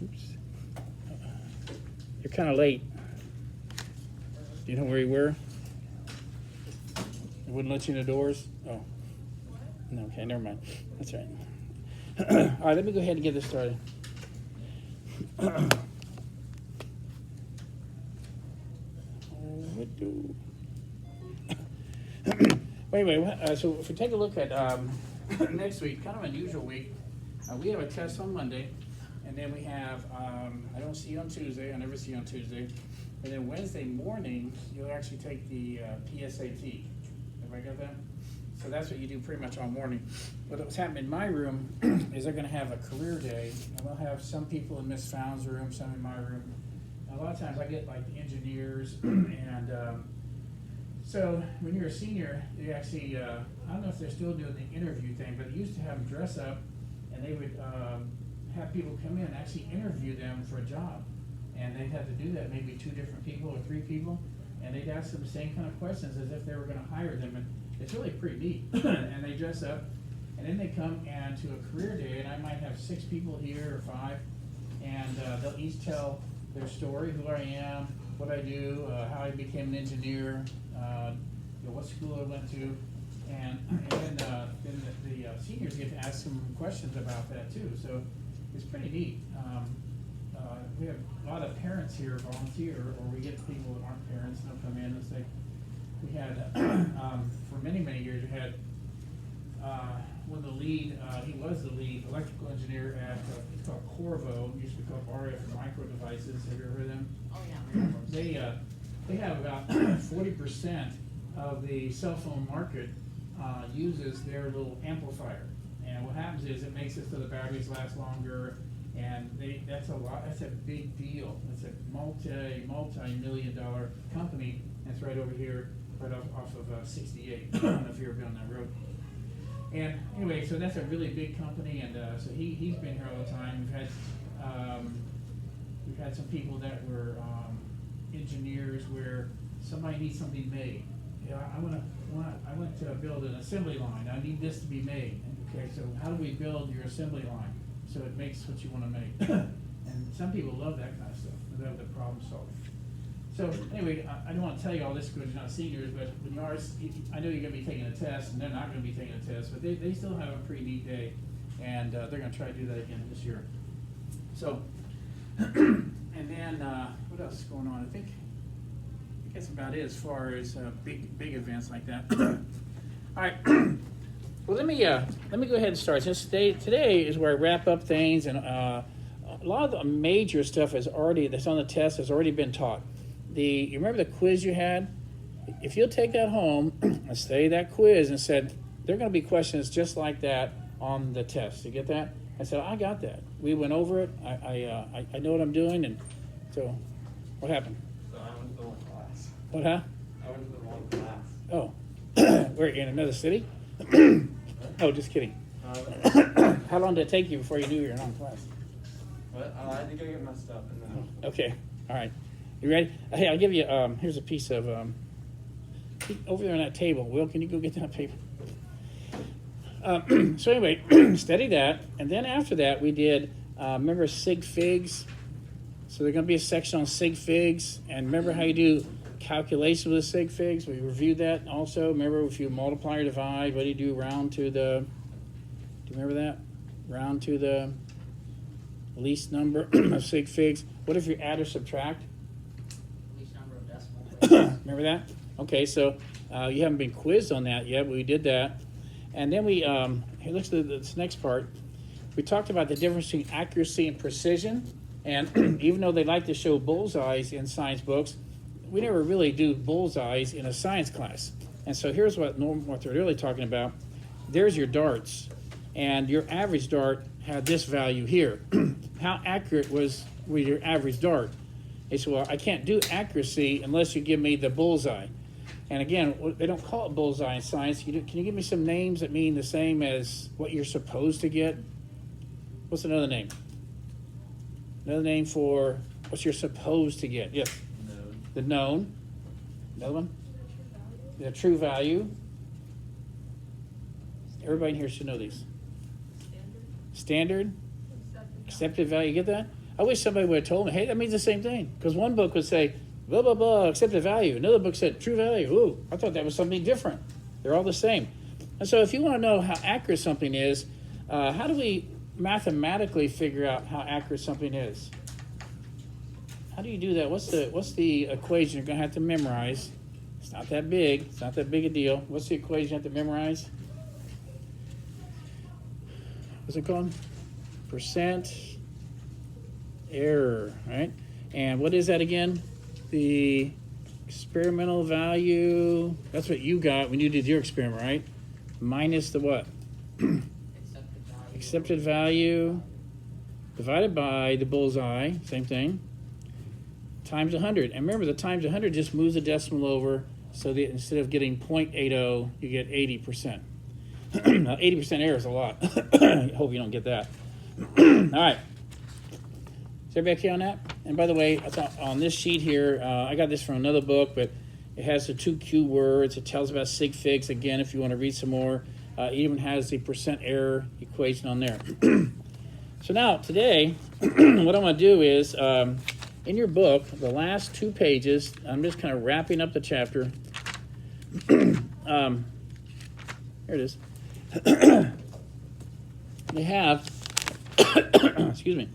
Oops. You're kind of late. Do you know where you were? They wouldn't let you in the doors? Oh. No, okay, never mind. That's right. All right, let me go ahead and get this started. Anyway, so if we take a look at next week, kind of an unusual week. We have a test on Monday, and then we have, I don't see you on Tuesday, I never see you on Tuesday. And then Wednesday morning, you'll actually take the PSAT. Everybody got that? So that's what you do pretty much all morning. But what's happening in my room is they're gonna have a career day, and we'll have some people in Miss Found's room, some in my room. And a lot of times I get like the engineers, and so when you're a senior, they actually, I don't know if they're still doing the interview thing, but they used to have them dress up, and they would have people come in and actually interview them for a job. And they'd have to do that, maybe 2 different people or 3 people, and they'd ask them the same kind of questions as if they were gonna hire them, and it's really pretty neat. And they dress up, and then they come and to a career day, and I might have 6 people here or 5, and they'll each tell their story, who I am, what I do, how I became an engineer, what school I went to, and then the seniors get to ask some questions about that too. So it's pretty neat. We have a lot of parents here volunteer, or we get people that aren't parents, and they'll come in and say, we had, for many, many years, we had one of the lead, he was the lead electrical engineer at, it's called Corvo, used to be called RF Micro Devices. Have you ever heard of them? Oh, yeah. They have about 40% of the cell phone market uses their little amplifier. And what happens is it makes it so the batteries last longer, and that's a big deal. It's a multi-million-dollar company. That's right over here, right off of 68. I don't know if you've ever been on that road. And anyway, so that's a really big company, and so he's been here all the time. We've had some people that were engineers where somebody needs something made. I want to build an assembly line. I need this to be made. Okay, so how do we build your assembly line so it makes what you want to make? And some people love that kind of stuff. They love the problem solving. So anyway, I don't want to tell you all this because you're not seniors, but when you are, I know you're going to be taking a test, and they're not going to be taking a test, but they still have a pretty neat day, and they're going to try to do that again this year. So, and then what else is going on? I think that's about it as far as big events like that. All right. Well, let me go ahead and start. Since today is where I wrap up things, and a lot of the major stuff that's on the test has already been taught. You remember the quiz you had? If you'll take that home and study that quiz and said, there are going to be questions just like that on the test. You get that? I said, I got that. We went over it. I know what I'm doing. And so what happened? So I went to the wrong class. What, huh? I went to the wrong class. Oh. Where, in another city? Oh, just kidding. How long did it take you before you knew you were in the wrong class? What? I had to go get my stuff and then. Okay. All right. You ready? Hey, I'll give you, here's a piece of, over there on that table. Will, can you go get that paper? So anyway, study that. And then after that, we did, remember sig figs? So there's going to be a section on sig figs. And remember how you do calculation with the sig figs? We reviewed that also. Remember if you multiply or divide, what do you do? Round to the, do you remember that? Round to the least number of sig figs. What if you add or subtract? Least number of decimals. Remember that? Okay, so you haven't been quizzed on that yet, but we did that. And then we, here, let's do this next part. We talked about the difference between accuracy and precision. And even though they like to show bullseyes in science books, we never really do bullseyes in a science class. And so here's what they're really talking about. There's your darts. And your average dart had this value here. How accurate was your average dart? They said, well, I can't do accuracy unless you give me the bullseye. And again, they don't call it bullseye in science. Can you give me some names that mean the same as what you're supposed to get? What's another name? Another name for what you're supposed to get? Yes. Known. The known. Another one? The true value. Everybody in here should know these. Standard. Accepted value. You get that? I wish somebody would have told me, hey, that means the same thing. Because one book would say, blah, blah, blah, accepted value. Another book said true value. Ooh, I thought that was something different. They're all the same. And so if you want to know how accurate something is, how do we mathematically figure out how accurate something is? How do you do that? What's the equation you're going to have to memorize? It's not that big. It's not that big a deal. What's the equation you have to memorize? What's it called? Percent error, right? And what is that again? The experimental value. That's what you got when you did your experiment, right? Minus the what? Accepted value divided by the bullseye, same thing, times 100. And remember, the times 100 just moves the decimal over, so that instead of getting 0.80, you get 80%. Now, 80% error is a lot. I hope you don't get that. All right. Is everybody okay on that? And by the way, on this sheet here, I got this from another book, but it has the 2 Q words. It tells about sig figs. Again, if you want to read some more, it even has the percent error equation on there. So now, today, what I'm going to do is, in your book, the last 2 pages, I'm just kind of wrapping up the chapter. Here it is. They have, excuse me,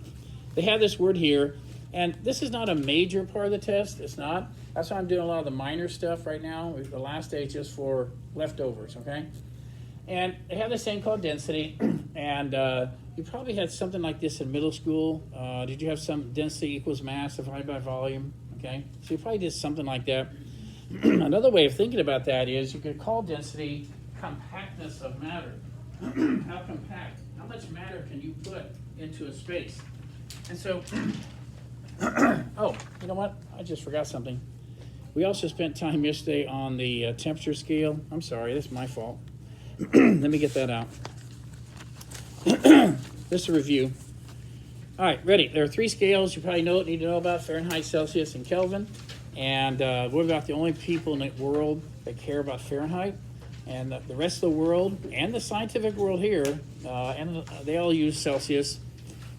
they have this word here, and this is not a major part of the test. It's not. That's why I'm doing a lot of the minor stuff right now. The last day is just for leftovers, okay? And they have this thing called density, and you probably had something like this in middle school. Did you have some density equals mass divided by volume? Okay, so you probably did something like that. Another way of thinking about that is you could call density compactness of matter. How compact? How much matter can you put into a space? And so, oh, you know what? I just forgot something. We also spent time yesterday on the temperature scale. I'm sorry, that's my fault. Let me get that out. Just a review. All right, ready. There are 3 scales you probably need to know about: Fahrenheit, Celsius, and Kelvin. And we're about the only people in the world that care about Fahrenheit. And the rest of the world and the scientific world here, they all use Celsius.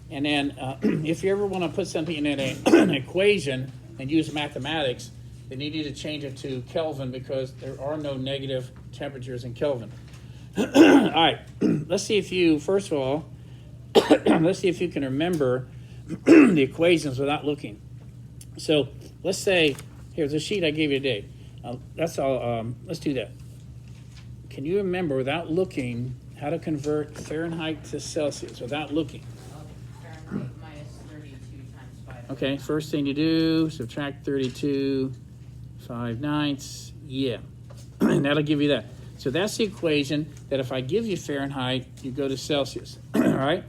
And then if you ever want to put something in an equation and use mathematics, then you need to change it to Kelvin, because there are no negative temperatures in Kelvin. All right, let's see if you, first of all, let's see if you can remember the equations without looking. So let's say, here's a sheet I gave you today. That's all. Let's do that. Can you remember without looking how to convert Fahrenheit to Celsius without looking? Fahrenheit minus 32 times 5. Okay, first thing you do, subtract 32, 5/9. Yeah, and that'll give you that. So that's the equation that if I give you Fahrenheit, you go to Celsius. All right?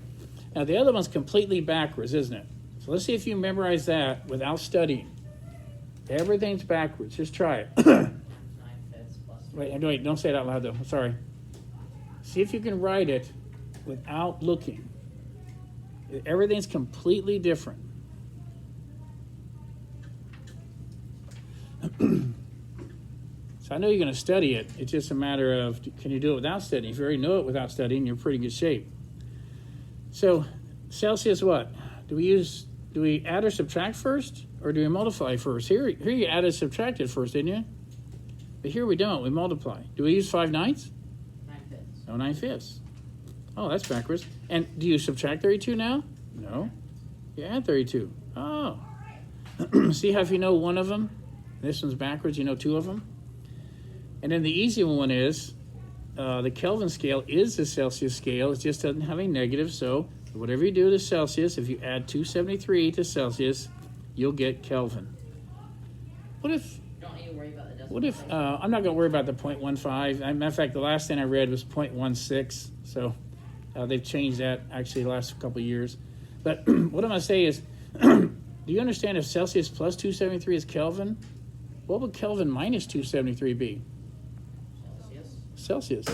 Now the other one's completely backwards, isn't it? So let's see if you memorize that without studying. Everything's backwards. Just try it. 9/5 plus 3. Wait, don't say it out loud though. Sorry. See if you can write it without looking. Everything's completely different. So I know you're going to study it. It's just a matter of, can you do it without studying? If you already know it without studying, you're in pretty good shape. So Celsius what? Do we add or subtract first, or do we multiply first? Here you added subtracted first, didn't you? But here we don't. We multiply. Do we use 5/9? 9/5. No, 9/5. Oh, that's backwards. And do you subtract 32 now? No. You add 32. Oh. See how if you know one of them, this one's backwards, you know 2 of them? And then the easy one is, the Kelvin scale is the Celsius scale. It just doesn't have a negative, so whatever you do to Celsius, if you add 273 to Celsius, you'll get Kelvin. What if, Don't need to worry about the decimal what if, place. I'm not going to worry about the 0.15. Matter of fact, the last thing I read was 0.16, so they've changed that actually the last couple of years. But what I'm going to say is, do you understand if Celsius plus 273 is Kelvin, what would Kelvin minus 273 be? Celsius.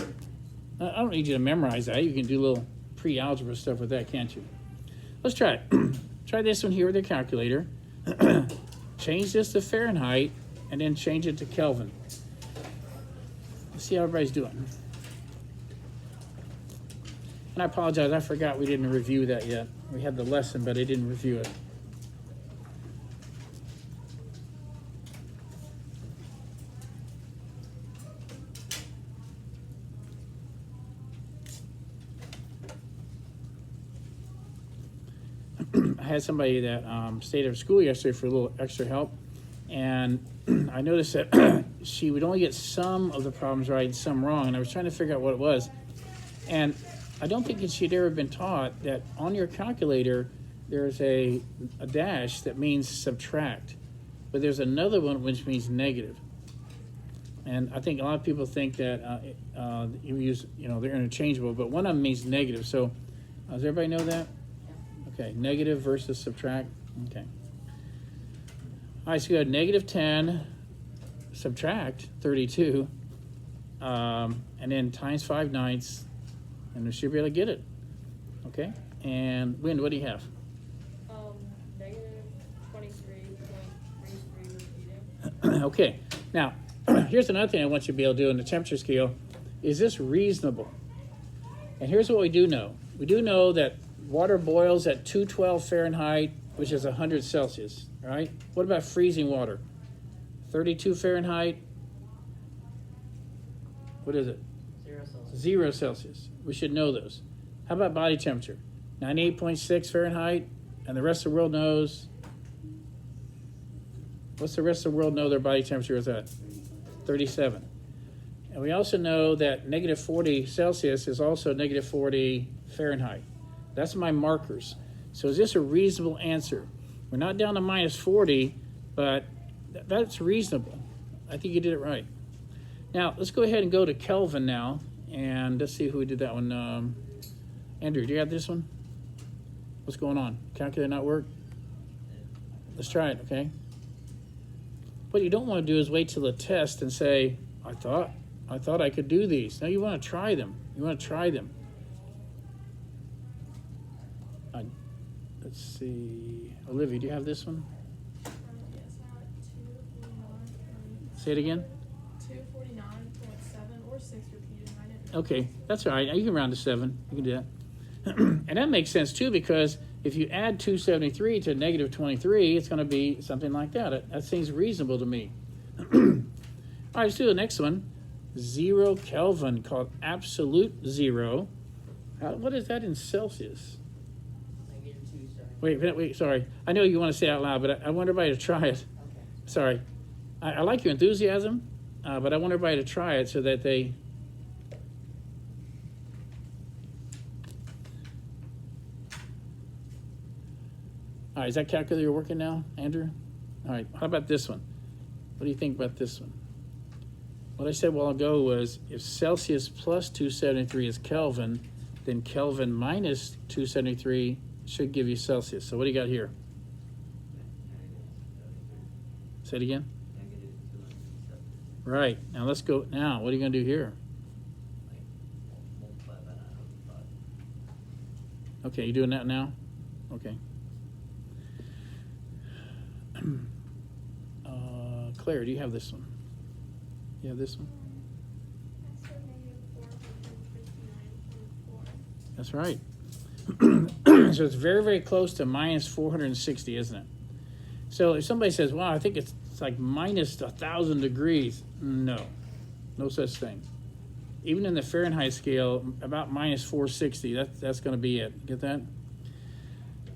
I don't need you to memorize that. You can do a little pre-algebra stuff with that, can't you? Let's try it. Try this one here with your calculator. Change this to Fahrenheit, and then change it to Kelvin. Let's see how everybody's doing. And I apologize, I forgot we didn't review that yet. We had the lesson, but I didn't review it. had somebody that stayed at school yesterday for a little extra help, and I noticed that she would only get some of the problems right and some wrong, and I was trying to figure out what it was. And I don't think that she'd ever been taught that on your calculator there's a dash that means subtract, but there's another one which means negative. And I think a lot of people think that you use, they're interchangeable, but one of them means negative. So does everybody know that? Okay, negative versus subtract. Okay. All right, so you got negative 10, subtract 32, and then times 5/9, and we should be able to get it. Okay, and Wynn, what do you have? Negative 23.33 repeating. Okay, now here's another thing I want you to be able to do in the temperature scale. Is this reasonable? And here's what we do know. We do know that water boils at 212 Fahrenheit, which is 100 Celsius, all right? What about freezing water? 32 Fahrenheit. What is it? 0 Celsius. 0 Celsius. We should know those. How about body temperature? 98.6 Fahrenheit, and the rest of the world knows. What's the rest of the world know their body temperature is at? 37. And we also know that negative 40 Celsius is also negative 40 Fahrenheit. That's my markers. So is this a reasonable answer? We're not down to minus 40, but that's reasonable. I think you did it right. Now, let's go ahead and go to Kelvin now, and let's see who did that one. Andrew, do you have this one? What's going on? Calculator not work? Let's try it, okay? What you don't want to do is wait till the test and say, I thought I could do these. No, you want to try them. You want to try them. Let's see. Olivia, do you have this one? Yes, I had 249. Say it again. 249.7 or 6 repeating. I didn't know. Okay, that's all right. You can round to 7. You can do that. And that makes sense too, because if you add 273 to negative 23, it's going to be something like that. That seems reasonable to me. All right, let's do the next one. 0 Kelvin, called absolute zero. What is that in Celsius? -2, sorry. Wait, sorry. I know you want to say it out loud, but I want everybody to try it. Okay. Sorry. I like your enthusiasm, but I want everybody to try it so that they... All right, is that calculator working now, Andrew? All right, how about this one? What do you think about this one? What I said a while ago was if Celsius plus 273 is Kelvin, then Kelvin minus 273 should give you Celsius. So what do you got here? Say it again. Right, now let's go. Now, what are you going to do here? Okay, you doing that now? Okay. Claire, do you have this one? You have this one? I said -459.4. That's right. So it's very, very close to minus 460, isn't it? So if somebody says, wow, I think it's like minus 1,000 degrees. No such thing. Even in the Fahrenheit scale, about minus 460, that's going to be it. Get that?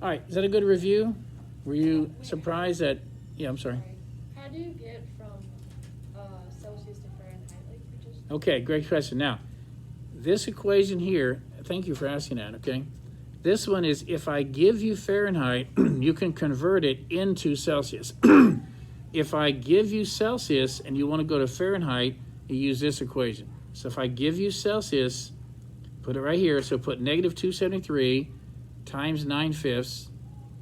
All right, is that a good review? Were you surprised that, yeah, I'm sorry. How do you get from Celsius to Fahrenheit? Like you just. Okay, great question. Now, this equation here, thank you for asking that, okay? This one is if I give you Fahrenheit, you can convert it into Celsius. If I give you Celsius and you want to go to Fahrenheit, you use this equation. So if I give you Celsius, put it right here. So put negative 273 times 9/5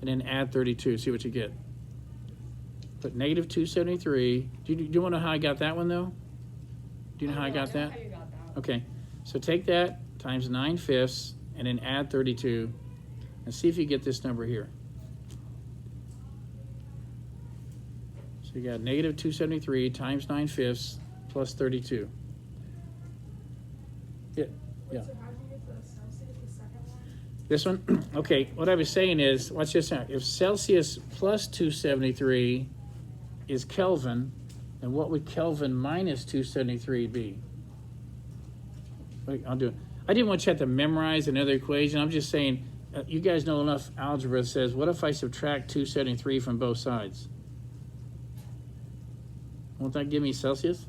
and then add 32. See what you get. Put negative 273. Do you want to know how I got that one, though? Do you know how I got that? How you got that? Okay, so take that times 9/5 and then add 32 and see if you get this number here. So you got negative 273 times 9/5 plus 32. Yeah. Wait, so how did you get the Celsius, the second one? This one? Okay, what I was saying is, watch this out. If Celsius plus 273 is Kelvin, then what would Kelvin minus 273 be? Wait, I'll do it. I didn't want you to have to memorize another equation. I'm just saying, you guys know enough algebra that says, what if I subtract 273 from both sides? Won't that give me Celsius?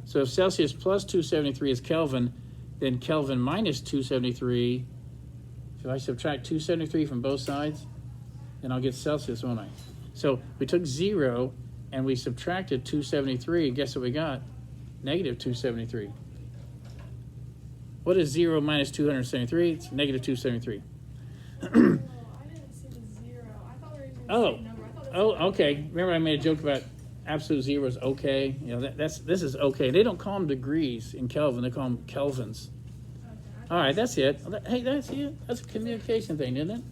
So if Celsius plus 273 is Kelvin, then Kelvin minus 273, if I subtract 273 from both sides, then I'll get Celsius, won't I? So we took 0 and we subtracted 273, and guess what we got? Negative 273. What is 0 minus 273? It's negative 273. Oh, I didn't see the 0. I thought we were using the Oh, same number. I thought oh, okay. Remember I made a joke about absolute zero is okay? You know, this is okay. They don't call them degrees in Kelvin. They call them kelvins. All right, that's it. Hey, that's it. That's a communication thing, isn't it?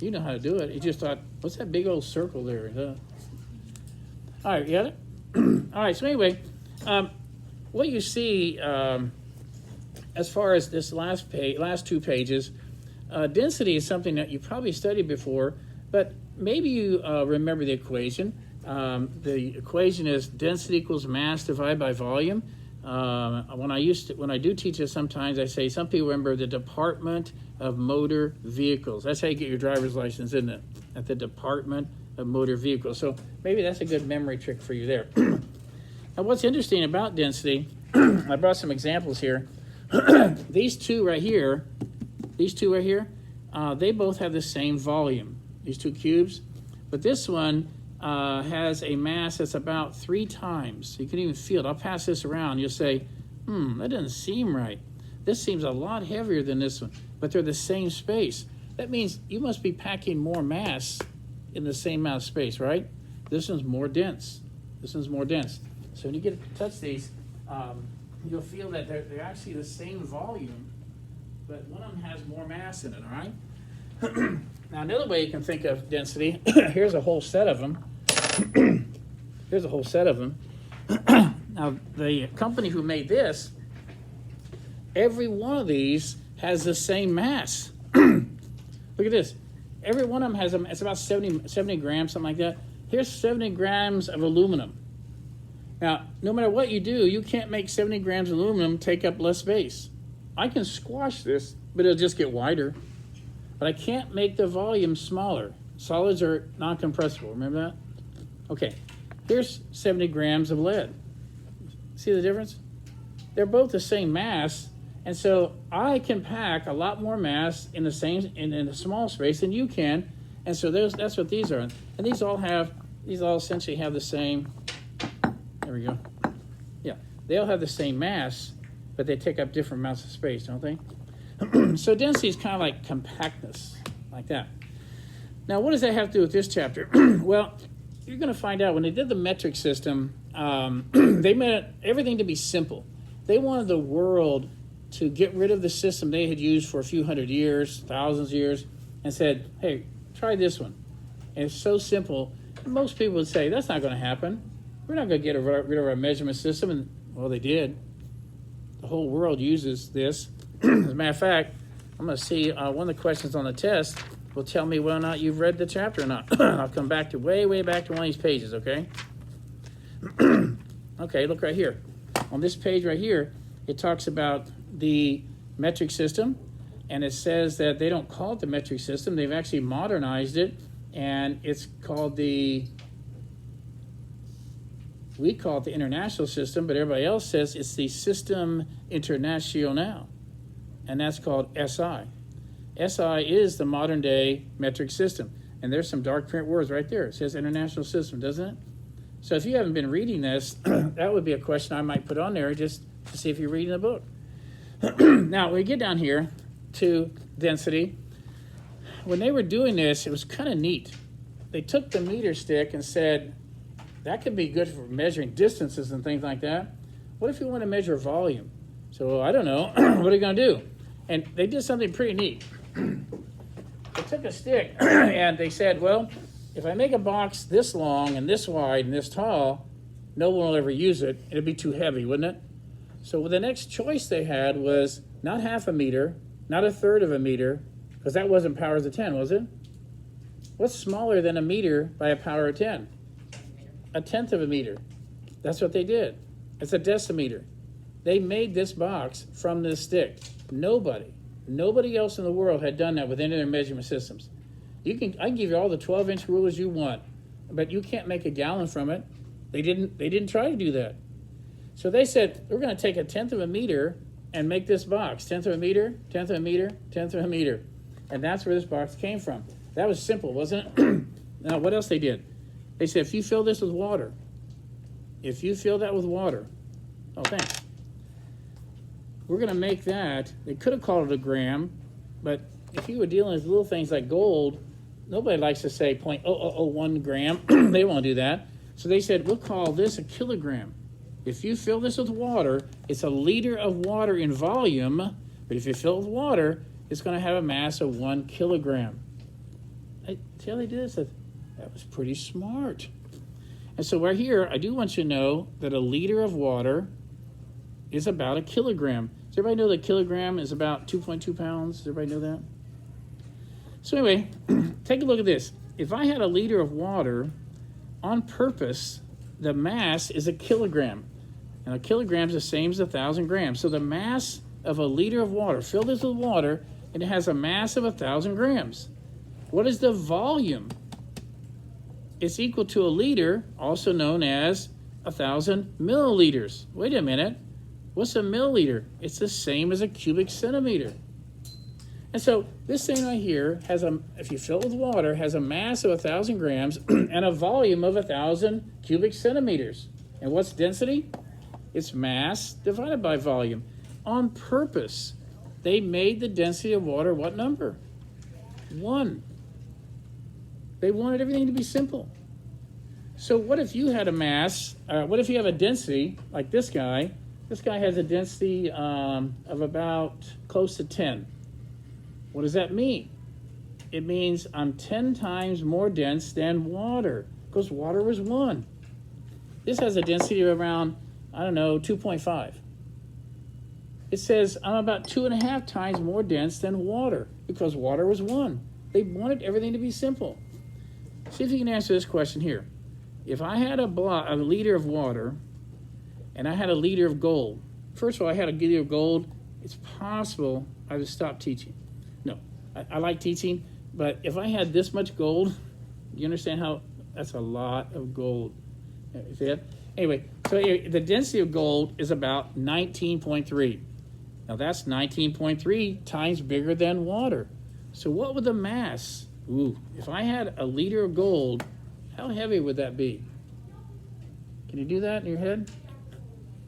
You know how to do it. You just thought, what's that big old circle there? All right, you got it? All right, so anyway, what you see as far as this last two pages, density is something that you probably studied before, but maybe you remember the equation. The equation is density equals mass divided by volume. When I do teach this, sometimes I say some people remember the Department of Motor Vehicles. That's how you get your driver's license, isn't it? At the Department of Motor Vehicles. So maybe that's a good memory trick for you there. Now, what's interesting about density, I brought some examples here. These two right here, they both have the same volume. These two cubes, but this one has a mass that's about 3 times. You can even feel it. I'll pass this around. You'll say, that doesn't seem right. This seems a lot heavier than this one, but they're the same space. That means you must be packing more mass in the same amount of space, right? This one's more dense. This one's more dense. So when you get to touch these, you'll feel that they're actually the same volume, but one of them has more mass in it, all right? Now, another way you can think of density, here's a whole set of them. Here's a whole set of them. Now, the company who made this, every one of these has the same mass. Look at this. Every one of them has, it's about 70 grams, something like that. Here's 70 grams of aluminum. Now, no matter what you do, you can't make 70 grams of aluminum take up less space. I can squash this, but it'll just get wider. But I can't make the volume smaller. Solids are non-compressible, remember that? Okay, here's 70 grams of lead. See the difference? They're both the same mass, and so I can pack a lot more mass in a small space than you can, and so that's what these are. And these all essentially have the same, there we go. Yeah, they all have the same mass, but they take up different amounts of space, don't they? So density is kind of like compactness, like that. Now, what does that have to do with this chapter? Well, you're going to find out when they did the metric system, they made everything to be simple. They wanted the world to get rid of the system they had used for a few hundred years, thousands of years, and said, hey, try this one. And it's so simple. Most people would say, that's not going to happen. We're not going to get rid of our measurement system. And, well, they did. The whole world uses this. As a matter of fact, I'm going to see one of the questions on the test will tell me whether or not you've read the chapter or not. I'll come back to way back to one of these pages, okay? Okay, look right here. On this page right here, it talks about the metric system, and it says that they don't call it the metric system. They've actually modernized it, and it's called we call it the international system, but everybody else says it's the System International. And that's called SI. SI is the modern day metric system. And there's some dark print words right there. It says international system, doesn't it? So if you haven't been reading this, that would be a question I might put on there just to see if you're reading the book. Now, when we get down here to density, when they were doing this, it was kind of neat. They took the meter stick and said, that could be good for measuring distances and things like that. What if you want to measure volume? So, I don't know. What are you going to do? And they did something pretty neat. They took a stick and they said, well, if I make a box this long and this wide and this tall, no one will ever use it. It'd be too heavy, wouldn't it? So the next choice they had was not half a meter, not a third of a meter, because that wasn't powers of 10, was it? What's smaller than a meter by a power of 10? A tenth of a meter. That's what they did. It's a decimeter. They made this box from this stick. Nobody Nobody else in the world had done that with any of their measurement systems. I can give you all the 12-inch rulers you want, but you can't make a gallon from it. They didn't try to do that. So they said, we're going to take 1/10 of a meter and make this box. 1/10 of a meter, 1/10 of a meter, 1/10 of a meter. And that's where this box came from. That was simple, wasn't it? Now, what else they did? They said, if you fill this with water, oh, thanks. We're going to make that. They could have called it a gram, but if you were dealing with little things like gold, nobody likes to say 0.0001 gram. They won't do that. So they said, we'll call this a kilogram. If you fill this with water, it's a liter of water in volume, but if you fill it with water, it's going to have a mass of 1 kilogram. See how they did this? That was pretty smart. And so right here, I do want you to know that a liter of water is about a kilogram. Does everybody know that a kilogram is about 2.2 pounds? Does everybody know that? So anyway, take a look at this. If I had a liter of water, on purpose, the mass is a kilogram. And a kilogram is the same as 1,000 grams. So the mass of a liter of water, fill this with water, and it has a mass of 1,000 grams. What is the volume? It's equal to a liter, also known as 1,000 milliliters. Wait a minute. What's a milliliter? It's the same as a cubic centimeter. And so this thing right here has if you fill it with water, has a mass of 1,000 grams and a volume of 1,000 cubic centimeters. And what's density? It's mass divided by volume. On purpose, they made the density of water what number? 1. They wanted everything to be simple. So what if you had a mass, what if you have a density like this guy? This guy has a density of about close to 10. What does that mean? It means I'm 10 times more dense than water, because water was 1. This has a density of around, 2.5. It says I'm about 2.5 times more dense than water, because water was 1. They wanted everything to be simple. See if you can answer this question here. If I had a liter of water and I had a liter of gold, first of all, I had a liter of gold, it's possible I would stop teaching. No, I like teaching, but if I had this much gold, you understand how that's a lot of gold. See that? Anyway, so the density of gold is about 19.3. Now that's 19.3 times bigger than water. So what would the mass? If I had a liter of gold, how heavy would that be? Can you do that in your head?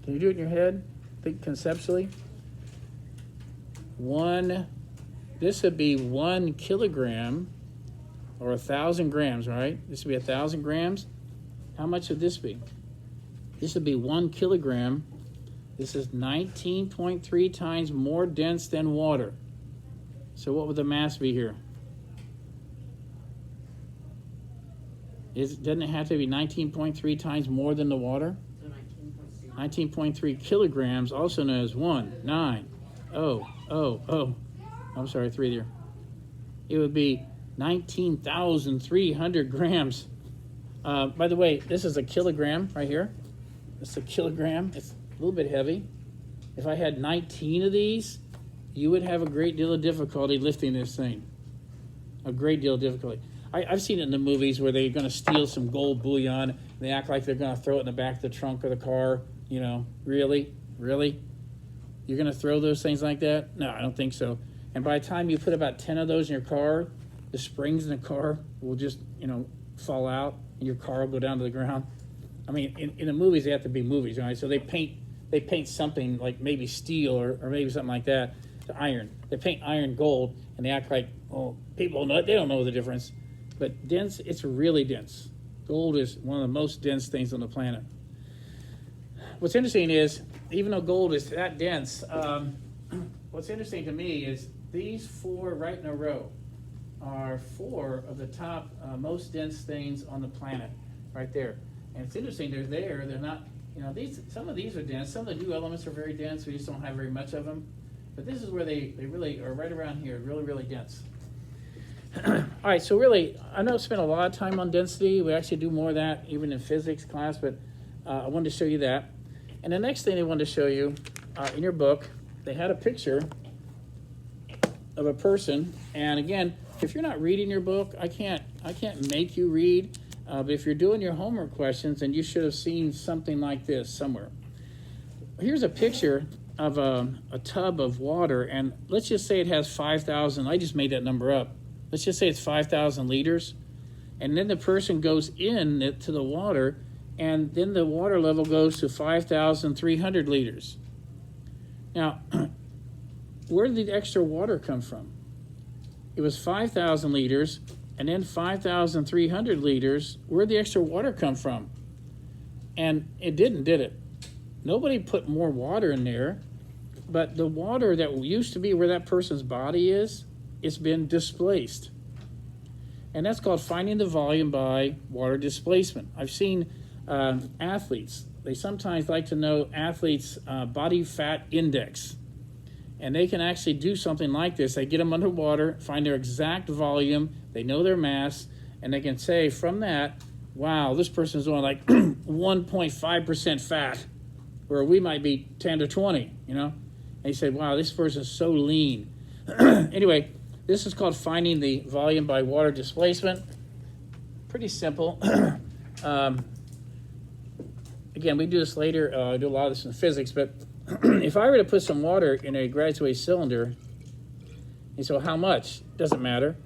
Can you do it in your head? Think conceptually. This would be 1 kilogram or 1,000 grams, right? This would be 1,000 grams. How much would this be? This would be 1 kilogram. This is 19.3 times more dense than water. So what would the mass be here? Doesn't it have to be 19.3 times more than the water? So 19.3. 19.3 kilograms, also known as 3 there. It would be 19,300 grams. By the way, this is a kilogram right here. It's a kilogram. It's a little bit heavy. If I had 19 of these, you would have a great deal of difficulty lifting this thing. A great deal of difficulty. I've seen it in the movies where they're going to steal some gold bullion. And they act like they're going to throw it in the back of the trunk of the car. Really? You're going to throw those things like that? No, I don't think so. And by the time you put about 10 of those in your car, the springs in the car will just, fall out, and your car will go down to the ground. I mean, in the movies, they have to be movies, right? So they paint something like maybe steel or maybe something like that to iron. They paint iron gold, and they act like, people know, they don't know the difference. But dense, it's really dense. Gold is one of the most dense things on the planet. What's interesting is, even though gold is that dense, what's interesting to me is these 4 right in a row are 4 of the top most dense things on the planet, right there. And it's interesting, they're there, they're not, some of these are dense, some of the new elements are very dense, we just don't have very much of them. But this is where they really are right around here, really, really dense. All right, so really, I know I spent a lot of time on density. We actually do more of that even in physics class, but I wanted to show you that. And the next thing they wanted to show you in your book, they had a picture of a person. And again, if you're not reading your book, I can't make you read. But if you're doing your homework questions, then you should have seen something like this somewhere. Here's a picture of a tub of water, and let's just say it has 5,000. I just made that number up. Let's just say it's 5,000 liters. And then the person goes in to the water, and then the water level goes to 5,300 liters. Now, where did the extra water come from? It was 5,000 liters, and then 5,300 liters. Where did the extra water come from? And it didn't, did it? Nobody put more water in there, but the water that used to be where that person's body is, it's been displaced. And that's called finding the volume by water displacement. I've seen athletes, they sometimes like to know athletes' body fat index. And they can actually do something like this. They get them underwater, find their exact volume, they know their mass, and they can say from that, wow, this person's only like 1.5% fat, where we might be 10 to 20, you know? And you say, wow, this person's so lean. Anyway, this is called finding the volume by water displacement. Pretty simple. Again, we do this later. I do a lot of this in physics, but if I were to put some water in a graduate cylinder, and so how much? Doesn't matter.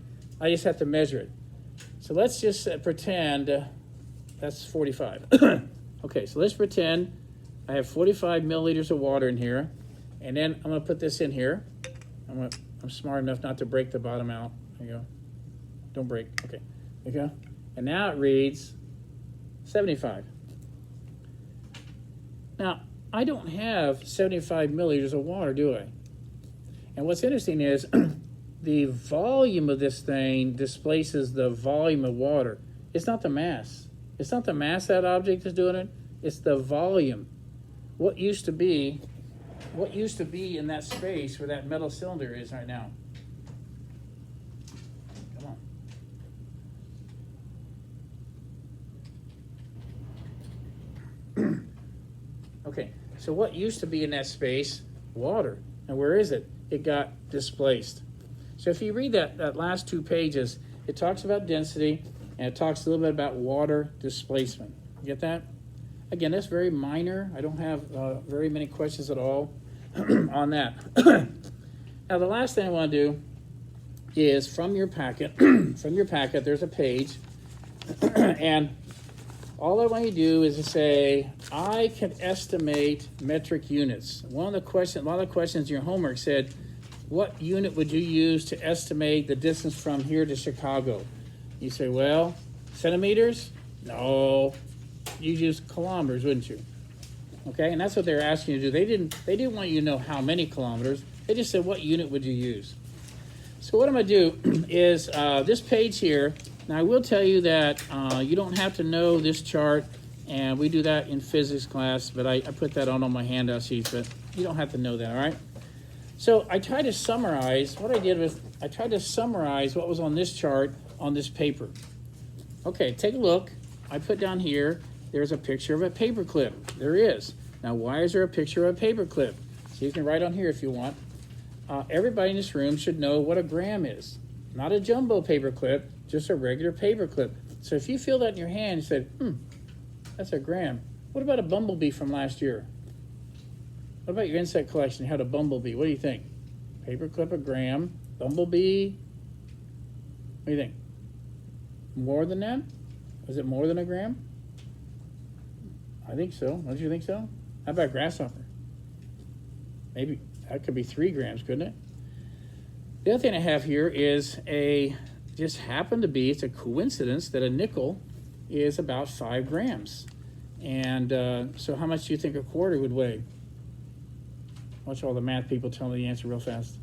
I just have to measure it. So let's just pretend that's 45. Okay, so let's pretend I have 45 milliliters of water in here, and then I'm going to put this in here. I'm smart enough not to break the bottom out. There you go. Don't break. Okay. There you go. And now it reads 75. Now, I don't have 75 milliliters of water, do I? And what's interesting is the volume of this thing displaces the volume of water. It's not the mass. It's not the mass that object is doing it. It's the volume. What used to be in that space where that metal cylinder is right now? Come on. Okay, so what used to be in that space? Water. And where is it? It got displaced. So if you read that last 2 pages, it talks about density, and it talks a little bit about water displacement. You get that? Again, that's very minor. I don't have very many questions at all on that. Now, the last thing I want to do is from your packet, there's a page, and all I want you to do is to say, I can estimate metric units. A lot of the questions in your homework said, what unit would you use to estimate the distance from here to Chicago? You say, well, centimeters? No. You'd use kilometers, wouldn't you? Okay, and that's what they're asking you to do. They didn't want you to know how many kilometers. They just said, what unit would you use? So what I'm going to do is this page here. Now, I will tell you that you don't have to know this chart, and we do that in physics class, but I put that on my handout sheets, but you don't have to know that, all right? So I tried to summarize. What I did was I tried to summarize what was on this chart on this paper. Okay, take a look. I put down here, there's a picture of a paper clip. There is. Now, why is there a picture of a paper clip? So you can write on here if you want. Everybody in this room should know what a gram is. Not a jumbo paper clip, just a regular paper clip. So if you feel that in your hand, you said, that's a gram. What about a bumblebee from last year? What about your insect collection? You had a bumblebee. What do you think? Paper clip, a gram. Bumblebee? What do you think? More than that? Was it more than a gram? I think so. Don't you think so? How about grasshopper? Maybe that could be 3 grams, couldn't it? The other thing I have here is just happened to be, it's a coincidence that a nickel is about 5 grams. And so how much do you think a quarter would weigh? Watch all the math people tell me the answer real fast.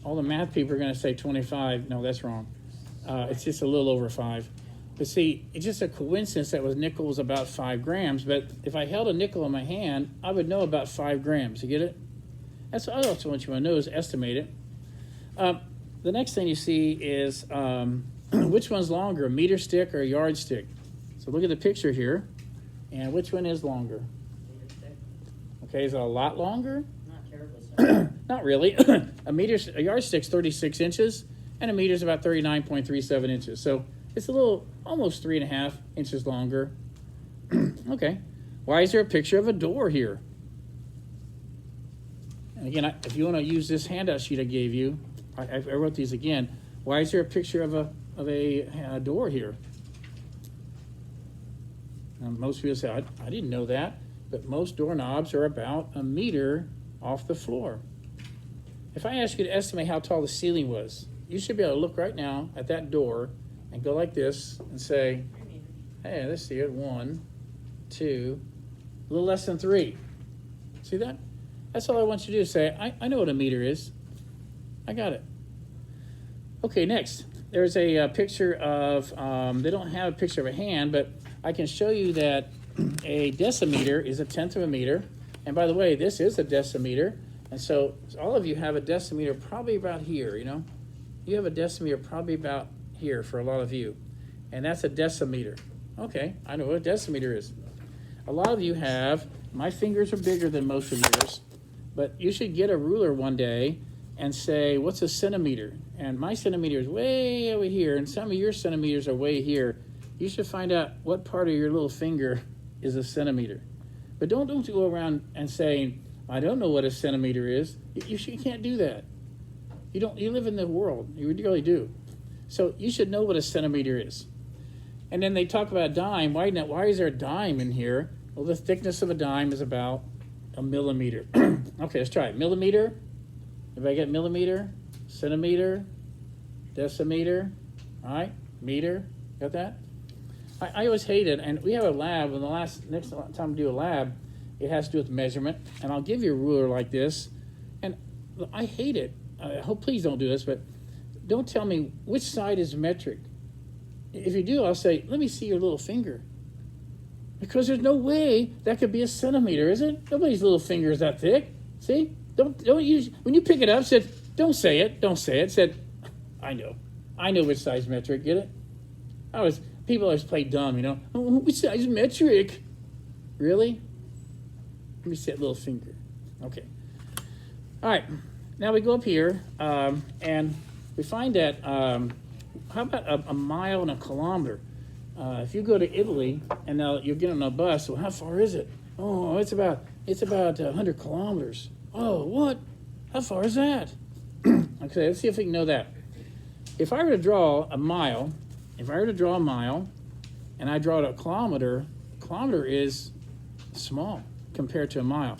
All the math people are going to say 25. No, that's wrong. It's just a little over 5. But see, it's just a coincidence that nickel was about 5 grams. But if I held a nickel in my hand, I would know about 5 grams. You get it? That's what I also want you to know is estimate it. The next thing you see is which one's longer, a meter stick or a yardstick? So look at the picture here. And which one is longer? Okay, is it a lot longer? Not terribly so. Not really. A yardstick's 36 inches, and a meter's about 39.37 inches. So it's a little, almost 3.5 inches longer. Okay. Why is there a picture of a door here? And again, if you want to use this handout sheet I gave you, I wrote these again. Why is there a picture of a door here? Now, most people say, I didn't know that, but most doorknobs are about a meter off the floor. If I ask you to estimate how tall the ceiling was, you should be able to look right now at that door and go like this and say, hey, let's see it, 1, 2, a little less than 3. See that? That's all I want you to do, say, I know what a meter is. I got it. Okay, next. There's a picture of, they don't have a picture of a hand, but I can show you that a decimeter is 1/10 of a meter. And by the way, this is a decimeter. And so all of you have a decimeter probably about here, you know. You have a decimeter probably about here for a lot of you. And that's a decimeter. Okay, I know what a decimeter is. A lot of you have, my fingers are bigger than most of yours, but you should get a ruler one day and say, what's a centimeter? And my centimeter is way over here, and some of your centimeters are way here. You should find out what part of your little finger is a centimeter. But don't go around and saying, I don't know what a centimeter is. You can't do that. You live in the world. You really do. So you should know what a centimeter is. And then they talk about a dime. Why is there a dime in here? Well, the thickness of a dime is about a millimeter. Okay, let's try it. Millimeter. Everybody get millimeter? Centimeter? Decimeter? All right? Meter? Got that? I always hate it, and we have a lab, and next time we do a lab, it has to do with measurement, and I'll give you a ruler like this, and I hate it. I hope, please don't do this, but don't tell me which side is metric. If you do, I'll say, let me see your little finger. Because there's no way that could be a centimeter, is it? Nobody's little finger is that thick. See? Don't use, when you pick it up, said, don't say it, said, I know which size metric, get it? People always play dumb, you know. Oh, which size metric? Really? Let me see that little finger. Okay. All right. Now we go up here, and we find that, how about a mile and a kilometer? If you go to Italy, and now you'll get on a bus, well, how far is it? Oh, it's about 100 kilometers. Oh, what? How far is that? Okay, let's see if we can know that. If I were to draw a mile, and I draw it a kilometer is small compared to a mile.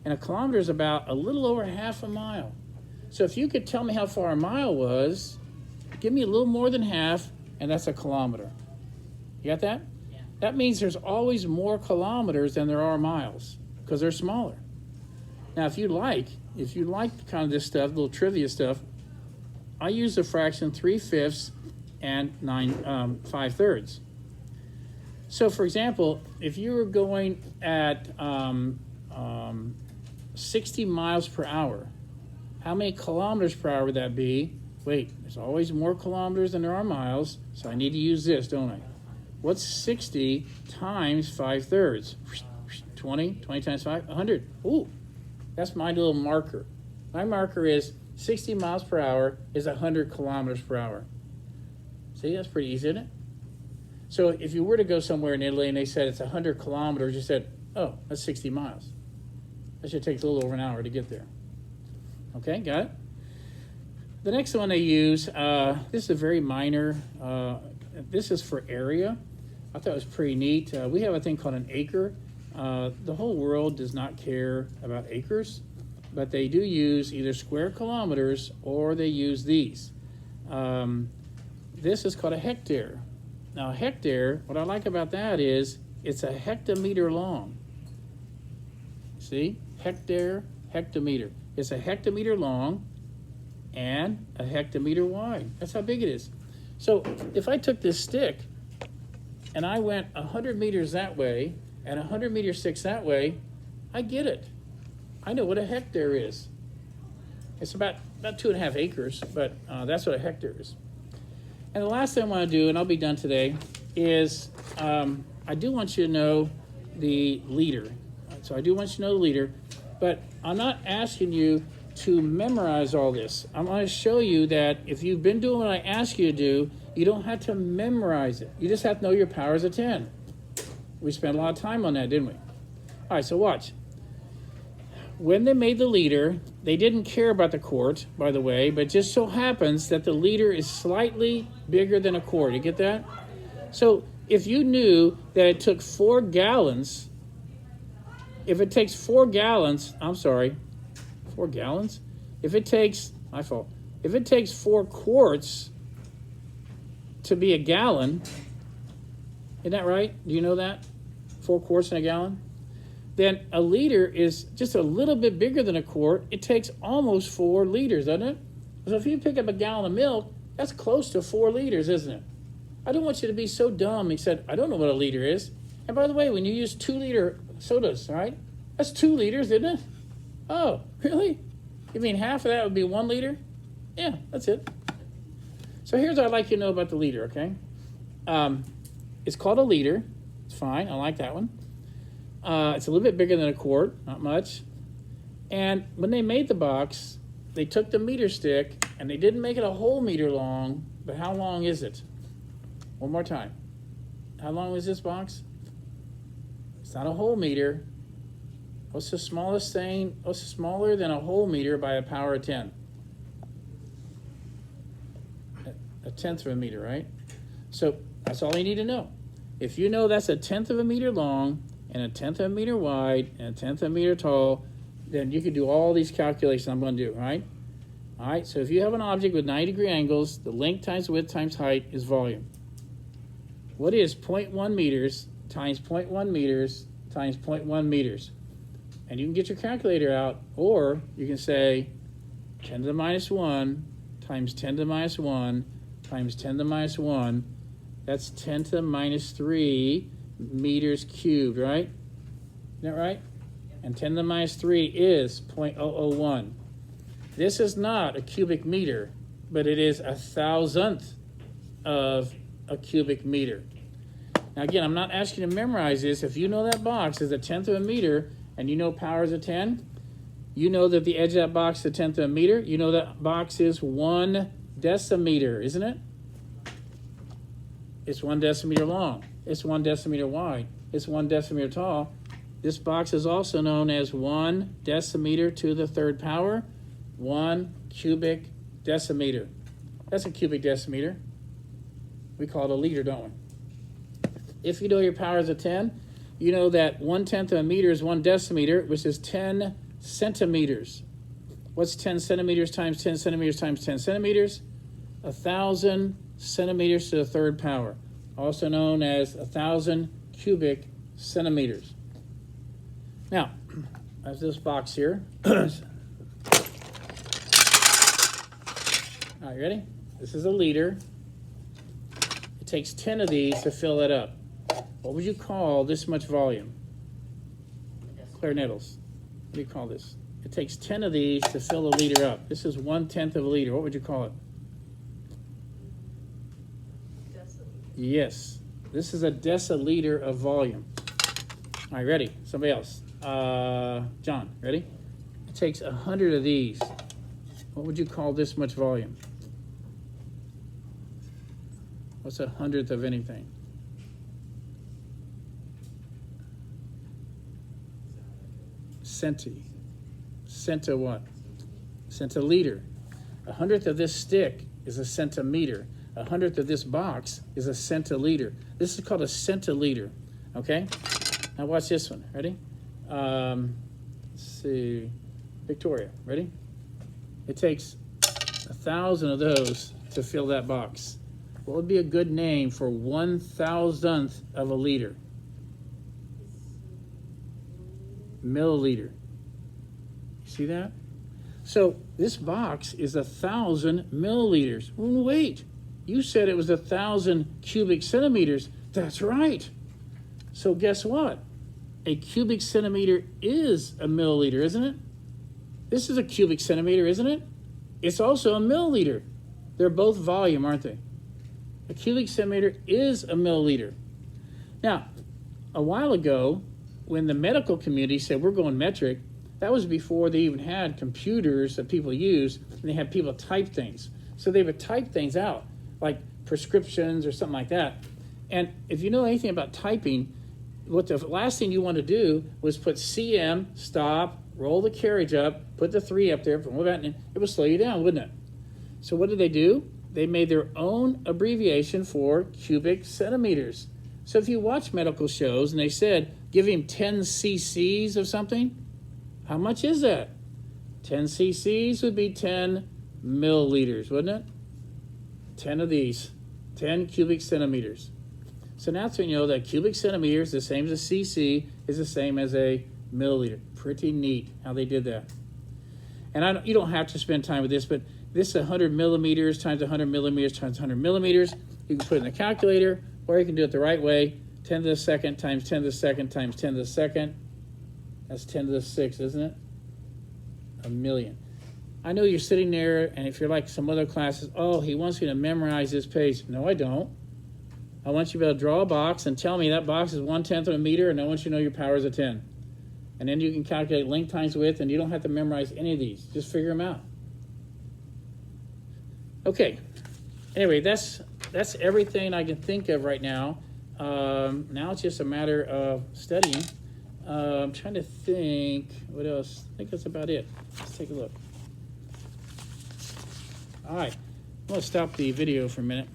And a kilometer is about a little over half a mile. So if you could tell me how far a mile was, give me a little more than half, and that's a kilometer. You got that? Yeah. That means there's always more kilometers than there are miles, because they're smaller. Now, if you like kind of this stuff, little trivia stuff, I use the fraction 3/5 and 5/3. So, for example, if you were going at 60 miles per hour, how many kilometers per hour would that be? Wait, there's always more kilometers than there are miles, so I need to use this, don't I? What's 60 times 5/3? 20 times 5, 100. Ooh, that's my little marker. My marker is 60 miles per hour is 100 kilometers per hour. See, that's pretty easy, isn't it? So if you were to go somewhere in Italy and they said it's 100 kilometers, you said, oh, that's 60 miles. That should take a little over an hour to get there. Okay, got it? The next one they use, this is a very minor, this is for area. I thought it was pretty neat. We have a thing called an acre. The whole world does not care about acres, but they do use either square kilometers or they use these. This is called a hectare. Now, a hectare, what I like about that is it's a hectometer long. See? Hectare, hectometer. It's a hectometer long and a hectometer wide. That's how big it is. So if I took this stick and I went 100 meters that way and 100 meters 6 that way, I get it. I know what a hectare is. It's about 2.5 acres, but that's what a hectare is. And the last thing I want to do, and I'll be done today, is I do want you to know the liter. So I do want you to know the liter, but I'm not asking you to memorize all this. I'm going to show you that if you've been doing what I ask you to do, you don't have to memorize it. You just have to know your powers of 10. We spent a lot of time on that, didn't we? All right, so watch. When they made the liter, they didn't care about the quart, by the way, but it just so happens that the liter is slightly bigger than a quart. You get that? So if you knew that it took 4 gallons, if it takes 4 gallons, 4 gallons? If it takes, my fault, if it takes 4 quarts to be a gallon, isn't that right? Do you know that? 4 quarts in a gallon? Then a liter is just a little bit bigger than a quart. It takes almost 4 liters, doesn't it? So if you pick up a gallon of milk, that's close to 4 liters, isn't it? I don't want you to be so dumb. He said, I don't know what a liter is. And by the way, when you use 2-liter sodas, right? That's 2 liters, isn't it? Oh, really? You mean half of that would be 1 liter? Yeah, that's it. So here's what I'd like you to know about the liter, okay? It's called a liter. It's fine. I like that one. It's a little bit bigger than a quart, not much. And when they made the box, they took the meter stick and they didn't make it a whole meter long, but how long is it? One more time. How long is this box? It's not a whole meter. What's the smallest thing? What's smaller than a whole meter by a power of 10? A tenth of a meter, right? So that's all you need to know. If you know that's a tenth of a meter long and a tenth of a meter wide and a tenth of a meter tall, then you can do all these calculations I'm going to do, right? All right, so if you have an object with 90-degree angles, the length times width times height is volume. What is 0.1 meters times 0.1 meters times 0.1 meters? And you can get your calculator out, or you can say 10 to the minus 1 times 10 to the minus 1 times 10 to the minus 1. That's 10 to the minus 3 meters cubed, right? Isn't that right? And 10 to the minus 3 is 0.001. This is not a cubic meter, but it is 1,000th of a cubic meter. Now again, I'm not asking you to memorize this. If you know that box is a tenth of a meter and you know powers of 10, you know that the edge of that box is a tenth of a meter. You know that box is 1 decimeter, isn't it? It's 1 decimeter long. It's 1 decimeter wide. It's 1 decimeter tall. This box is also known as 1 decimeter to the 3rd power, 1 cubic decimeter. That's a cubic decimeter. We call it a liter, don't we? If you know your powers of 10, you know that 1/10 of a meter is 1 decimeter, which is 10 centimeters. What's 10 centimeters times 10 centimeters times 10 centimeters? 1,000 centimeters to the 3rd power, also known as 1,000 cubic centimeters. Now, as this box here. All right, ready? This is a liter. It takes 10 of these to fill it up. What would you call this much volume? Claire Nettles. What do you call this? It takes 10 of these to fill a liter up. This is 1/10 of a liter. What would you call it? Deciliter. Yes. This is a deciliter of volume. All right, ready? Somebody else. John, ready? It takes 100 of these. What would you call this much volume? What's 100th of anything? Centi. Centa what? Centiliter. 100th of this stick is a centimeter. 100th of this box is a centiliter. This is called a centiliter. Okay? Now watch this one. Ready? Let's see. Victoria, ready? It takes 1,000 of those to fill that box. What would be a good name for 1,000th of a liter? Milliliter. See that? So this box is 1,000 milliliters. Well, wait, you said it was 1,000 cubic centimeters. That's right. So guess what? A cubic centimeter is a milliliter, isn't it? This is a cubic centimeter, isn't it? It's also a milliliter. They're both volume, aren't they? A cubic centimeter is a milliliter. Now, a while ago, when the medical community said we're going metric, That was before they even had computers that people use, and they had people type things. So they would type things out, like prescriptions or something like that. And if you know anything about typing, what the last thing you want to do was put CM, stop, roll the carriage up, put the 3 up there, it would slow you down, wouldn't it? So what did they do? They made their own abbreviation for cubic centimeters. So if you watch medical shows and they said, give him 10 cc's of something, how much is that? 10 cc's would be 10 milliliters, wouldn't it? 10 of these, 10 cubic centimeters. So now that's when you know that cubic centimeter is the same as a cc, is the same as a milliliter. Pretty neat how they did that. And you don't have to spend time with this, but this is 100 millimeters times 100 millimeters times 100 millimeters. You can put it in the calculator, or you can do it the right way. 10 to the second times 10 to the second times 10 to the second. That's 10 to the 6th, isn't it? A million. I know you're sitting there, and if you're like some other classes, oh, he wants me to memorize this page. No, I don't. I want you to be able to draw a box and tell me that box is 1/10 of a meter, and I want you to know your power is a 10. And then you can calculate length times width, and you don't have to memorize any of these. Just figure them out. Okay. Anyway, that's everything I can think of right now. Now it's just a matter of studying. I'm trying to think what else. I think that's about it. Let's take a look. All right. I'm going to stop the video for a minute.